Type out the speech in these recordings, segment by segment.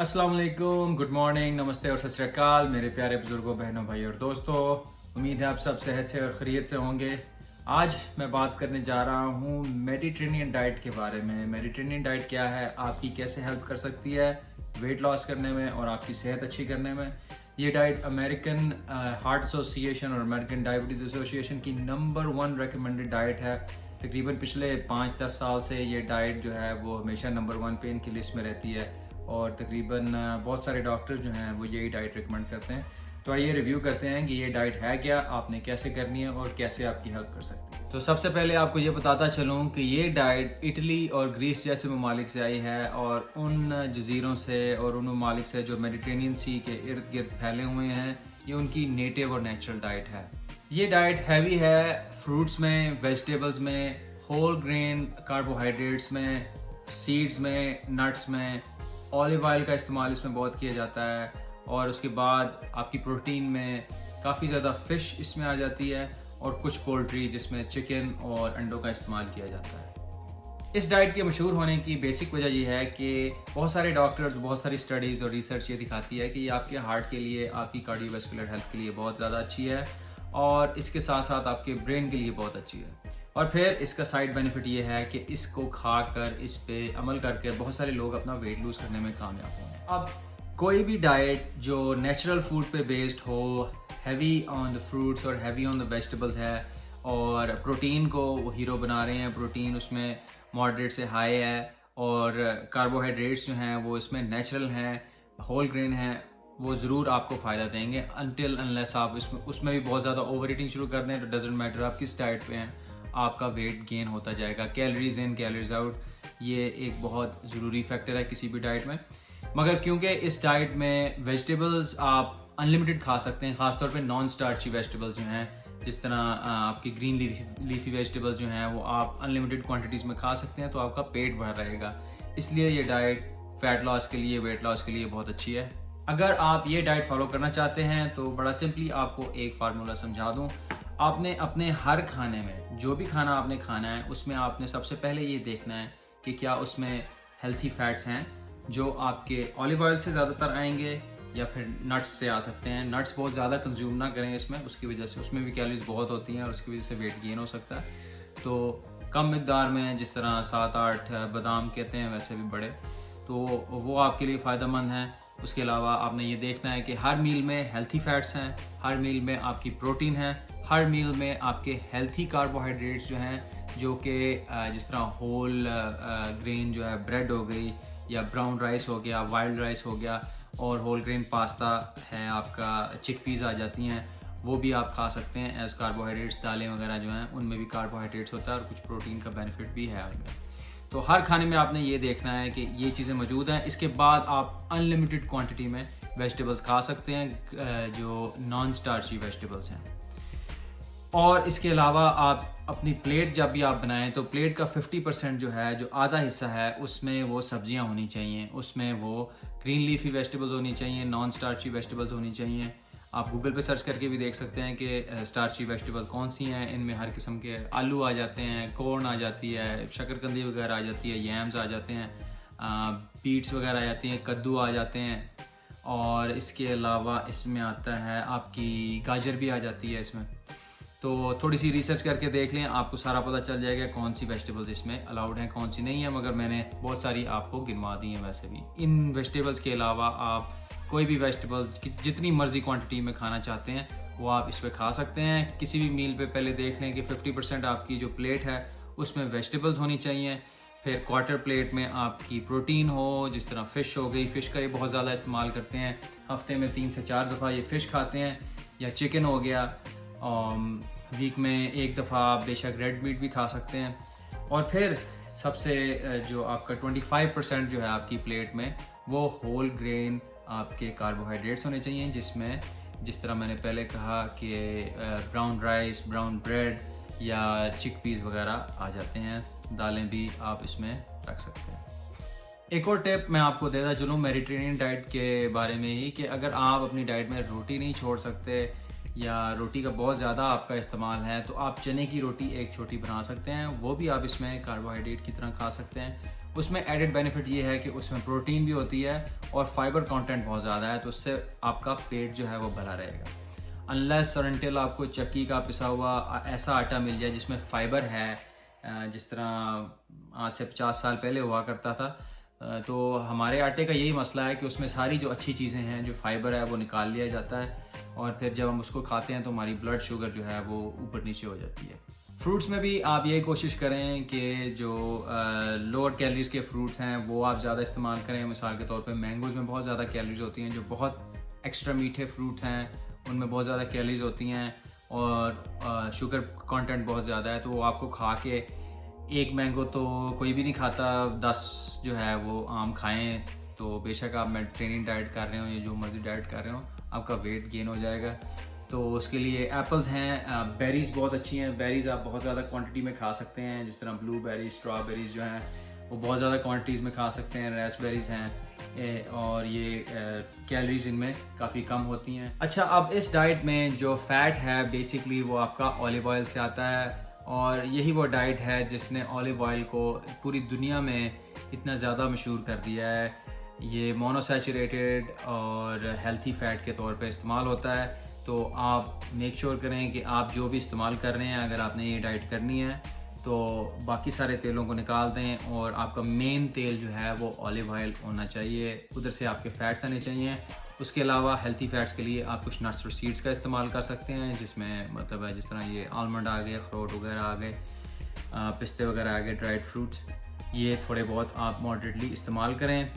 अस्सलाम वालेकुम, good morning, नमस्ते और सत श्री अकाल मेरे प्यारे बुजुर्गों, बहनों, भाई और दोस्तों। उम्मीद है आप सब सेहत से और खैरियत से होंगे। आज मैं बात करने जा रहा हूँ मेडिटेरेनियन डाइट के बारे में। मेडिटेरेनियन डाइट क्या है, आपकी कैसे हेल्प कर सकती है वेट लॉस करने में और आपकी सेहत अच्छी करने में। ये डाइट अमेरिकन हार्ट एसोसिएशन और अमेरिकन डायबिटीज़ एसोसिएशन की नंबर 1 रिकमेंडेड डाइट है। तकरीबन पिछले 5-10 साल से ये डाइट जो है वो हमेशा नंबर 1 पे इनकी लिस्ट में रहती है और तकरीबन बहुत सारे डॉक्टर्स जो हैं वो यही डाइट रिकमेंड करते हैं। तो आइए रिव्यू करते हैं कि ये डाइट है क्या, आपने कैसे करनी है और कैसे आपकी हेल्प कर सकती है। तो सबसे पहले आपको ये बताता चलूँ कि ये डाइट इटली और ग्रीस जैसे ममालिक से आई है और उन जजीरों से और उन ममालिक से जो मेडिटेरेनियन सी के इर्द गिर्द फैले हुए हैं। ये उनकी नेटिव और नेचुरल डाइट है। ये डाइट हैवी है फ्रूट्स में, वेजिटेबल्स में, होल ग्रेन कार्बोहाइड्रेट्स में, सीड्स में, नट्स में। ऑलिव ऑयल का इस्तेमाल इसमें बहुत किया जाता है और उसके बाद आपकी प्रोटीन में काफ़ी ज़्यादा फ़िश इसमें आ जाती है और कुछ पोल्ट्री जिसमें चिकन और अंडों का इस्तेमाल किया जाता है। इस डाइट के मशहूर होने की बेसिक वजह यह है कि बहुत सारे डॉक्टर्स, बहुत सारी स्टडीज़ और रिसर्च ये दिखाती है कि ये आपके हार्ट के लिए, आपकी कार्डियोवैस्कुलर हेल्थ के लिए बहुत ज़्यादा अच्छी है और इसके साथ साथ आपके ब्रेन के लिए बहुत अच्छी है। और फिर इसका साइड बेनिफिट ये है कि इसको खाकर, इस पे अमल करके बहुत सारे लोग अपना वेट लूज करने में कामयाब होंगे। अब कोई भी डाइट जो नेचुरल फूड पे बेस्ड हो, हैवी ऑन द फ्रूट्स और हैवी ऑन द वेजिटेबल्स है और प्रोटीन को वो हीरो बना रहे हैं, प्रोटीन उसमें मॉडरेट से हाई है और कार्बोहाइड्रेट्स जो हैं वो इसमें नेचुरल हैं, होल ग्रेन हैं, वो ज़रूर आपको फ़ायदा देंगे अनटिल अनलेस आप उसमें भी बहुत ज़्यादा ओवर ईटिंग शुरू कर दें। तो डजेंट मैटर आप किस डाइट पे हैं, आपका वेट गेन होता जाएगा। कैलोरीज इन कैलोरीज आउट, ये एक बहुत ज़रूरी फैक्टर है किसी भी डाइट में। मगर क्योंकि इस डाइट में वेजिटेबल्स आप अनलिमिटेड खा सकते हैं, ख़ासतौर पे नॉन स्टार्ची वेजिटेबल्स जो हैं, जिस तरह आपकी ग्रीन लीफी वेजिटेबल्स जो हैं वो आप अनलिमिटेड क्वांटिटीज़ में खा सकते हैं, तो आपका पेट भर रहेगा। इसलिए ये डाइट फैट लॉस के लिए, वेट लॉस के लिए बहुत अच्छी है। अगर आप ये डाइट फॉलो करना चाहते हैं तो बड़ा सिंपली आपको एक फार्मूला समझा दूँ। आपने अपने हर खाने में, जो भी खाना आपने खाना है, उसमें आपने सबसे पहले ये देखना है कि क्या उसमें हेल्थी फैट्स हैं जो आपके ऑलिव ऑयल से ज़्यादातर आएंगे या फिर नट्स से आ सकते हैं। नट्स बहुत ज़्यादा कंज्यूम ना करें इसमें, उसकी वजह से उसमें भी कैलोरीज बहुत होती हैं और उसकी वजह से वेट गेन हो सकता है। तो कम मिकदार में, जिस तरह 7-8 बादाम कहते हैं वैसे भी बड़े, तो वो आपके लिए फ़ायदेमंद हैं। उसके अलावा आपने ये देखना है कि हर मील में हेल्थी फैट्स हैं, हर मील में आपकी प्रोटीन है, हर मील में आपके हेल्थी कार्बोहाइड्रेट्स जो हैं, जो कि जिस तरह होल ग्रेन जो है, ब्रेड हो गई या ब्राउन राइस हो गया, वाइल्ड राइस हो गया और होल ग्रेन पास्ता है, आपका चिकपीस आ जाती हैं, वो भी आप खा सकते हैं एज कार्बोहाइड्रेट्स। दालें वगैरह जो हैं उनमें भी कार्बोहाइड्रेट्स होता है और कुछ प्रोटीन का बेनिफिट भी है उनमें। तो हर खाने में आपने ये देखना है कि ये चीज़ें मौजूद हैं। इसके बाद आप अनलिमिटेड क्वांटिटी में वेजिटेबल्स खा सकते हैं जो नॉन स्टार्ची वेजिटेबल्स हैं। और इसके अलावा आप अपनी प्लेट जब भी आप बनाएं तो प्लेट का 50% जो है, जो आधा हिस्सा है, उसमें वो सब्जियां होनी चाहिए, उसमें वो ग्रीन लीफी वेजिटेबल्स होनी चाहिए, नॉन स्टार्ची वेजिटेबल्स होनी चाहिए। आप गूगल पे सर्च करके भी देख सकते हैं कि स्टार्ची वेजिटेबल कौन सी हैं। इनमें हर किस्म के आलू आ जाते हैं, कॉर्न आ जाती है, शकरकंदी वगैरह आ जाती है, यैम्स आ जाते हैं, बीट्स वगैरह आ जाती हैं, कद्दू आ जाते हैं और इसके अलावा इसमें आता है आपकी गाजर भी आ जाती है इसमें। तो थोड़ी सी रिसर्च करके देख लें, आपको सारा पता चल जाएगा कौन सी वेजिटेबल्स इसमें अलाउड हैं, कौन सी नहीं है। मगर मैंने बहुत सारी आपको गिनवा दी हैं। वैसे भी इन वेजिटेबल्स के अलावा आप कोई भी वेजिटेबल्स जितनी मर्जी क्वांटिटी में खाना चाहते हैं वो आप इस पर खा सकते हैं। किसी भी मील पे पहले देख लें कि 50% आपकी जो प्लेट है उसमें वेजिटेबल्स होनी चाहिए। फिर क्वार्टर प्लेट में आपकी प्रोटीन हो, जिस तरह फ़िश हो गई, फ़िश का ये बहुत ज़्यादा इस्तेमाल करते हैं, हफ्ते में 3 से 4 दफ़ा ये फ़िश खाते हैं, या चिकन हो गया, वीक में 1 दफ़ा आप बेशक रेड मीट भी खा सकते हैं। और फिर सबसे जो आपका 25% जो है आपकी प्लेट में, वो होल ग्रेन आपके कार्बोहाइड्रेट्स होने चाहिए, जिसमें जिस तरह मैंने पहले कहा कि ब्राउन राइस, ब्राउन ब्रेड या चिकपीस वगैरह आ जाते हैं। दालें भी आप इसमें रख सकते हैं। एक और टिप मैं आपको देता चलूँ मेडिटेरेनियन डाइट के बारे में ही, कि अगर आप अपनी डाइट में रोटी नहीं छोड़ सकते या रोटी का बहुत ज़्यादा आपका इस्तेमाल है, तो आप चने की रोटी एक छोटी बना सकते हैं। वो भी आप इसमें कार्बोहाइड्रेट की तरह खा सकते हैं उसमें एडेड बेनिफिट ये है कि उसमें प्रोटीन भी होती है और फाइबर कंटेंट बहुत ज़्यादा है, तो उससे आपका पेट जो है वो भरा रहेगा। अनलेस और अनटिल आपको चक्की का पिसा हुआ ऐसा आटा मिल जाए जिसमें फाइबर है, जिस तरह आज से 50 साल पहले हुआ करता था, तो हमारे आटे का यही मसला है कि उसमें सारी जो अच्छी चीज़ें हैं, जो फाइबर है, वो निकाल लिया जाता है और फिर जब हम उसको खाते हैं तो हमारी ब्लड शुगर जो है वो ऊपर नीचे हो जाती है। फ्रूट्स में भी आप यही कोशिश करें कि जो लोअर कैलोरीज के फ्रूट्स हैं वो आप ज़्यादा इस्तेमाल करें। मिसाल के तौर पे मैंगोज़ में बहुत ज़्यादा कैलोरीज होती हैं, जो बहुत एक्स्ट्रा मीठे फ्रूट्स हैं उनमें बहुत ज़्यादा कैलोरीज होती हैं और शुगर कंटेंट बहुत ज़्यादा है, तो वो आपको खा के एक मैंगो तो कोई भी नहीं खाता, 10 जो है वो आम खाएं तो बेशक आप मेडिटेरेनियन डाइट कर रहे हो या जो मर्जी डाइट कर रहे हो, आपका वेट गेन हो जाएगा। तो उसके लिए एप्पल्स हैं, बेरीज बहुत अच्छी हैं, बेरीज आप बहुत ज़्यादा क्वांटिटी में खा सकते हैं, जिस तरह ब्लूबेरीज, स्ट्रॉबेरीज जो हैं वो बहुत ज़्यादा क्वांटिटीज़ में खा सकते हैं। रास्पबेरीज हैं और ये कैलोरीज इनमें काफ़ी कम होती हैं। अच्छा, अब इस डाइट में जो फ़ैट है बेसिकली वो आपका ऑलिव ऑयल से आता है और यही वो डाइट है जिसने ऑलिव ऑयल को पूरी दुनिया में इतना ज़्यादा मशहूर कर दिया है। ये मोनोसैचुरेटेड और हेल्थी फ़ैट के तौर पे इस्तेमाल होता है, तो आप मेक श्योर करें कि आप जो भी इस्तेमाल कर रहे हैं, अगर आपने ये डाइट करनी है तो बाकी सारे तेलों को निकाल दें और आपका मेन तेल जो है वो ऑलिव ऑयल होना चाहिए, उधर से आपके फ़ैट्स आने चाहिए। उसके अलावा हेल्थी फ़ैट्स के लिए आप कुछ नट्स और सीड्स का इस्तेमाल कर सकते हैं, जिसमें मतलब है जिस तरह ये आलमंड आ गए, अखरोट वगैरह आ गए, पिस्ते वगैरह आ गए, ड्राइड फ्रूट्स, ये थोड़े बहुत आप मॉडरेटली इस्तेमाल करें।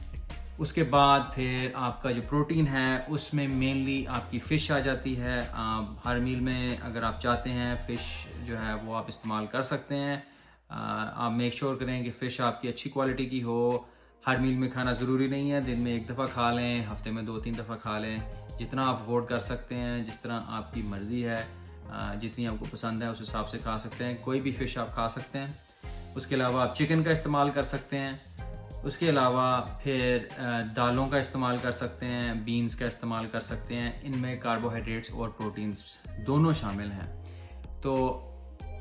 उसके बाद फिर आपका जो प्रोटीन है उसमें मेनली आपकी फ़िश आ जाती है। आप हर मील में अगर आप चाहते हैं फ़िश जो है वो आप इस्तेमाल कर सकते हैं। आप मेक श्योर करें कि फ़िश आपकी अच्छी क्वालिटी की हो। हर मील में खाना ज़रूरी नहीं है, दिन में एक दफ़ा खा लें, हफ्ते में 2-3 दफ़ा खा लें, जितना आप अफोर्ड कर सकते हैं, जिस तरह आपकी मर्ज़ी है, जितनी आपको पसंद है उस हिसाब से खा सकते हैं। कोई भी फ़िश आप खा सकते हैं। उसके अलावा आप चिकन का इस्तेमाल कर सकते हैं। उसके अलावा फिर दालों का इस्तेमाल कर सकते हैं, बीन्स का इस्तेमाल कर सकते हैं। इनमें कार्बोहाइड्रेट्स और प्रोटीन्स दोनों शामिल हैं। तो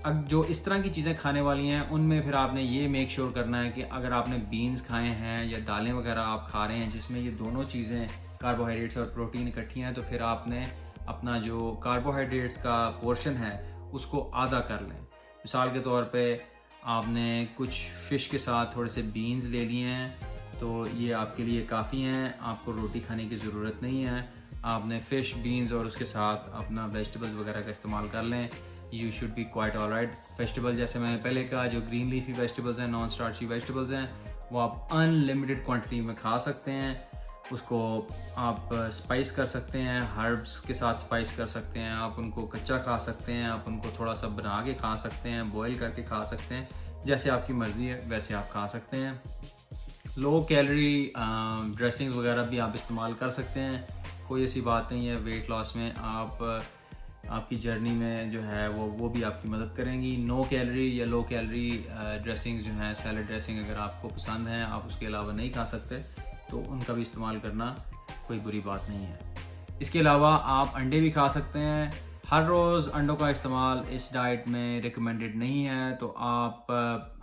अब जो इस तरह की चीज़ें खाने वाली हैं उनमें फिर आपने ये मेक श्योर करना है कि अगर आपने बीन्स खाए हैं या दालें वगैरह आप खा रहे हैं जिसमें ये दोनों चीज़ें कार्बोहाइड्रेट्स और प्रोटीन इकट्ठी हैं, तो फिर आपने अपना जो कार्बोहाइड्रेट्स का पोर्शन है उसको आधा कर लें। मिसाल के तौर पे आपने कुछ फ़िश के साथ थोड़े से बीन्स ले लिए हैं, तो ये आपके लिए काफ़ी हैं, आपको रोटी खाने की ज़रूरत नहीं है। आपने फ़िश, बीन्स और उसके साथ अपना वेजिटेबल्स वगैरह का इस्तेमाल कर लें, you should be quite alright. Vegetable जैसे मैंने पहले कहा, जो ग्रीन लीफी वेजिटेबल्स हैं, नॉन स्टार्ची वेजिटेबल्स हैं, वो आप अनलिमिटेड क्वांटिटी में खा सकते हैं। उसको आप स्पाइस कर सकते हैं, हर्ब्स के साथ स्पाइस कर सकते हैं, आप उनको कच्चा खा सकते हैं, आप उनको थोड़ा सा बना के खा सकते हैं, बॉईल करके खा सकते हैं, जैसे आपकी मर्ज़ी है वैसे आप खा सकते हैं। लो कैलोरी ड्रेसिंग्स वगैरह भी आप इस्तेमाल कर सकते हैं, कोई ऐसी बात नहीं है। वेट लॉस में आपकी जर्नी में जो है वो भी आपकी मदद करेंगी। नो कैलोरी या लो कैलोरी ड्रेसिंग्स जो हैं, सैलड ड्रेसिंग अगर आपको पसंद है, आप उसके अलावा नहीं खा सकते, तो उनका भी इस्तेमाल करना कोई बुरी बात नहीं है। इसके अलावा आप अंडे भी खा सकते हैं। हर रोज़ अंडों का इस्तेमाल इस डाइट में रिकमेंडेड नहीं है, तो आप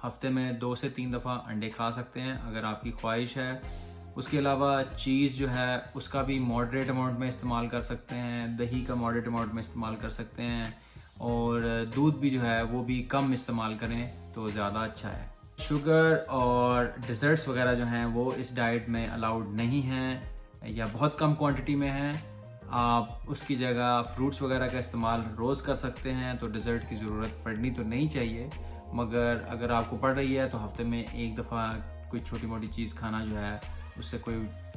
हफ्ते में 2 से 3 दफ़ा अंडे खा सकते हैं अगर आपकी ख्वाहिश है। उसके अलावा चीज़ जो है उसका भी मॉडरेट अमाउंट में इस्तेमाल कर सकते हैं, दही का मॉडरेट अमाउंट में इस्तेमाल कर सकते हैं और दूध भी जो है वो भी कम इस्तेमाल करें तो ज़्यादा अच्छा है। शुगर और डिज़र्ट्स वगैरह जो हैं वो इस डाइट में अलाउड नहीं हैं या बहुत कम क्वांटिटी में हैं। आप उसकी जगह फ्रूट्स वगैरह का इस्तेमाल रोज़ कर सकते हैं, तो डिज़र्ट की ज़रूरत पड़नी तो नहीं चाहिए, मगर अगर आपको पड़ रही है तो हफ्ते में एक दफ़ा कोई छोटी मोटी चीज़ खाना जो है उससे कोई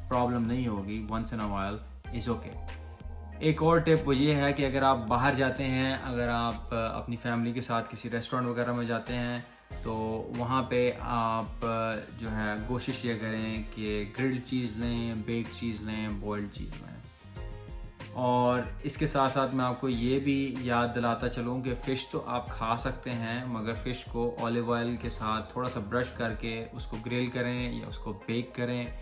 प्रॉब्लम नहीं होगी। Once in a while is okay. एक और टिप वो ये है कि अगर आप बाहर जाते हैं, अगर आप अपनी फैमिली के साथ किसी रेस्टोरेंट वगैरह में जाते हैं, तो वहाँ पे आप जो है कोशिश ये करें कि ग्रिल्ड चीज़ लें, बेक्ड चीज़ लें, बॉइल्ड चीज़ लें। और इसके साथ साथ मैं आपको ये भी याद दिलाता चलूँ कि फ़िश तो आप खा सकते हैं, मगर फ़िश को ऑलिव ऑयल के साथ थोड़ा सा ब्रश करके उसको ग्रिल करें या उसको बेक करें।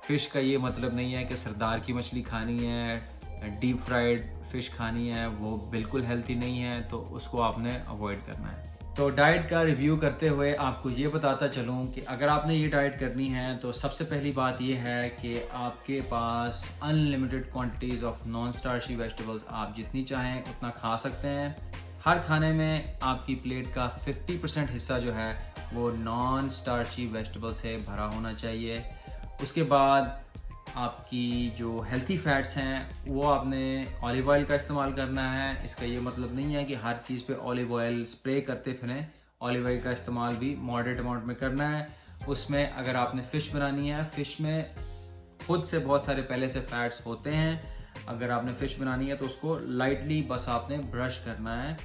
फ़िश का ये मतलब नहीं है कि सरदार की मछली खानी है, डीप फ्राइड फ़िश खानी है, वो बिल्कुल हेल्थी नहीं है, तो उसको आपने अवॉइड करना है। तो डाइट का रिव्यू करते हुए आपको ये बताता चलूँ कि अगर आपने ये डाइट करनी है तो सबसे पहली बात ये है कि आपके पास unlimited quantities of non starchy vegetables, आप जितनी चाहें उतना खा सकते हैं। हर खाने में आपकी प्लेट का 50% हिस्सा जो है वो नॉन स्टार्ची वेजिटेबल से भरा होना चाहिए। उसके बाद आपकी जो हेल्थी फैट्स हैं वो आपने ऑलिव ऑयल का इस्तेमाल करना है। इसका ये मतलब नहीं है कि हर चीज़ पे ऑलिव ऑयल स्प्रे करते फिरें। ऑलिव ऑयल का इस्तेमाल भी मॉडरेट अमाउंट में करना है। उसमें अगर आपने फ़िश बनानी है, फ़िश में खुद से बहुत सारे पहले से फैट्स होते हैं। अगर आपने फ़िश बनानी है तो उसको लाइटली बस आपने ब्रश करना है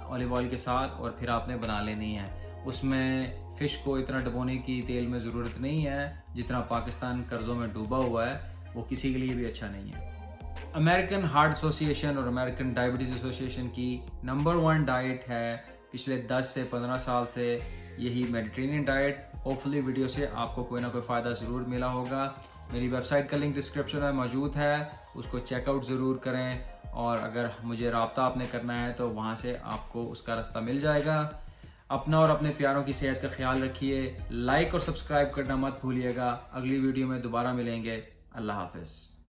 ऑलिव ऑयल के साथ और फिर आपने बना लेनी है। उसमें फ़िश को इतना डुबोने की तेल में ज़रूरत नहीं है जितना पाकिस्तान कर्ज़ों में डूबा हुआ है, वो किसी के लिए भी अच्छा नहीं है। अमेरिकन हार्ट एसोसिएशन और अमेरिकन डायबिटीज़ एसोसिएशन की नंबर 1 डाइट है पिछले 10 से 15 साल से यही मेडिटेरेनियन डाइट। होपफुली वीडियो से आपको कोई ना कोई फ़ायदा ज़रूर मिला होगा। मेरी वेबसाइट का लिंक डिस्क्रिप्शन में मौजूद है, उसको चेकआउट ज़रूर करें और अगर मुझे रब्ता आपने करना है तो वहाँ से आपको उसका रास्ता मिल जाएगा। अपना और अपने प्यारों की सेहत का ख्याल रखिए। लाइक और सब्सक्राइब करना मत भूलिएगा। अगली वीडियो में दोबारा मिलेंगे। अल्लाह हाफिज़।